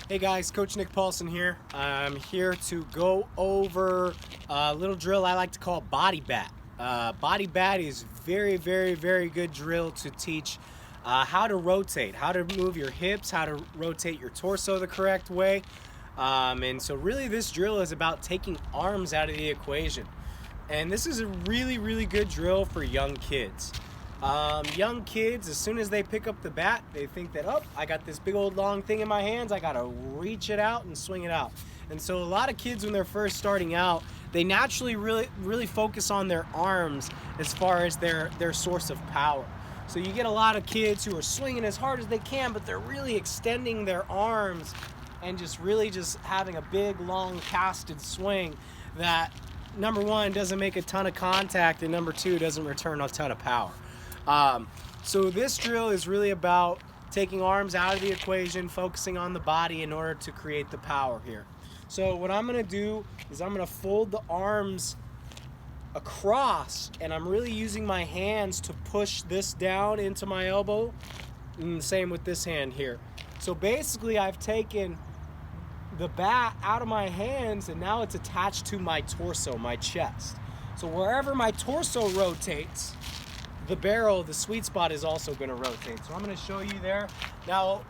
Hey guys, Coach Nick Paulson here. I'm here to go over a little drill I like to call body bat. Body bat is very good drill to teach how to rotate, how to move your hips, how to rotate your torso the correct way. And so really this drill is about taking arms out of the equation. And this is a really good drill for young kids. Young kids, as soon as they pick up the bat, they think that, oh, I got this big old long thing in my hands, I gotta reach it out and swing it out. And so a lot of kids, when they're first starting out, they naturally really focus on their arms as far as their source of power. So you get a lot of kids who are swinging as hard as they can, but they're really extending their arms and just having a big, long, casted swing that, number one, doesn't make a ton of contact, and number two, doesn't return a ton of power. So this drill is really about taking arms out of the equation, focusing on the body in order to create the power here. So what I'm going to do is I'm going to fold the arms across, and I'm really using my hands to push this down into my elbow, and the same with this hand here. So basically I've taken the bat out of my hands, and now it's attached to my torso, my chest. So wherever my torso rotates, the barrel, the sweet spot, is also going to rotate. So I'm going to show you there. Now,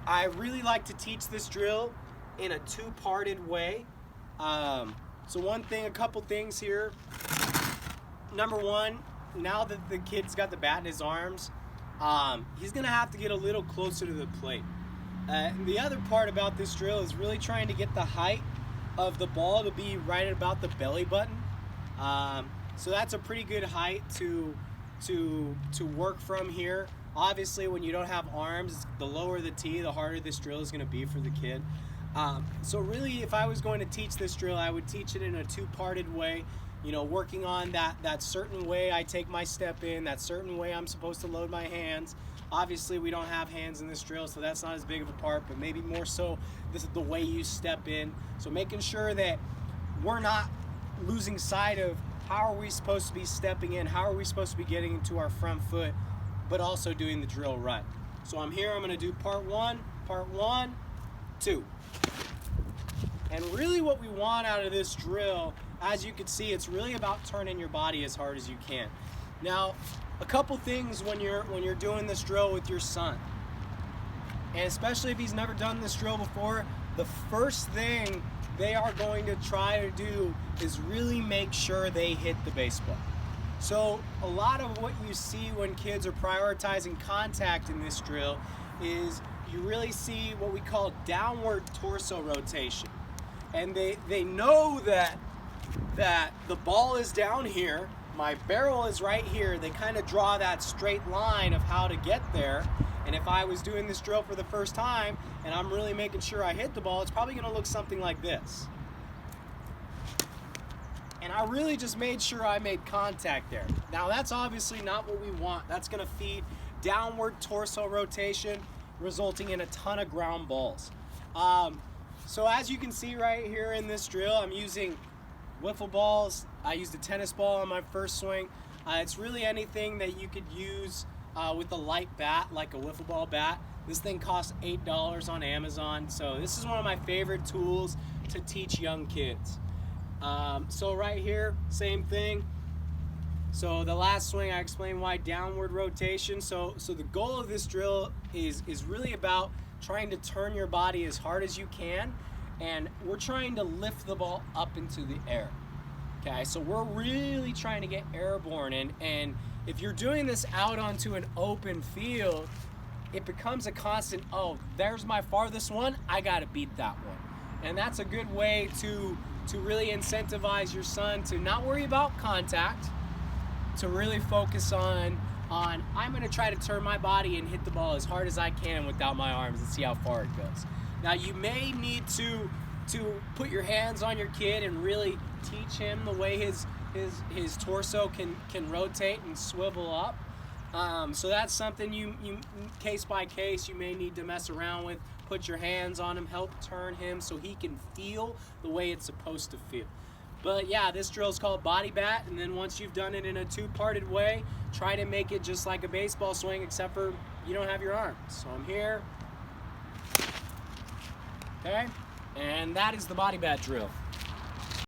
I really like to teach this drill in a two-parted way. So a couple things here. Number one, now that the kid's got the bat in his arms, he's going to have to get a little closer to the plate. The other part about this drill is really trying to get the height of the ball to be right at about the belly button. So that's a pretty good height to work from here. Obviously, when you don't have arms, the lower the tee, the harder this drill is going to be for the kid. So really, if I was going to teach this drill, I would teach it in a two-parted way, working on that certain way I take my step in, that certain way I'm supposed to load my hands. Obviously, we don't have hands in this drill, so that's not as big of a part, but maybe more so this is the way you step in. So making sure that we're not losing sight of how are we supposed to be stepping in, how are we supposed to be getting into our front foot, but also doing the drill right. So I'm going to do part one, 2. And really what we want out of this drill, as you can see, it's really about turning your body as hard as you can. Now, a couple things when you're doing this drill with your son, and especially if he's never done this drill before, the first thing they are going to try to do is really make sure they hit the baseball. So a lot of what you see when kids are prioritizing contact in this drill is you really see what we call downward torso rotation. And they know that the ball is down here, my barrel is right here. They kind of draw that straight line of how to get there. And if I was doing this drill for the first time and I'm really making sure I hit the ball, it's probably going to look something like this. And I really just made sure I made contact there. Now that's obviously not what we want. That's going to feed downward torso rotation, resulting in a ton of ground balls. So as you can see right here in this drill, I'm using wiffle balls. I used a tennis ball on my first swing. It's really anything that you could use with a light bat, like a wiffle ball bat. This thing costs $8 on Amazon. So this is one of my favorite tools to teach young kids. So right here, same thing. So the last swing, I explained why downward rotation. So the goal of this drill is really about trying to turn your body as hard as you can, and we're trying to lift the ball up into the air. Okay, so we're really trying to get airborne, and if you're doing this out onto an open field, it becomes a constant, oh, there's my farthest one, I gotta beat that one. And that's a good way to really incentivize your son to not worry about contact, to really focus on I'm gonna try to turn my body and hit the ball as hard as I can without my arms and see how far it goes. Now you may need to put your hands on your kid and really teach him the way his torso can rotate and swivel up. So that's something you case by case you may need to mess around with. Put your hands on him, help turn him so he can feel the way it's supposed to feel. But yeah, this drill is called body bat, and then once you've done it in a two-parted way, try to make it just like a baseball swing, except for you don't have your arms. So I'm here, Okay? And that is the body bat drill.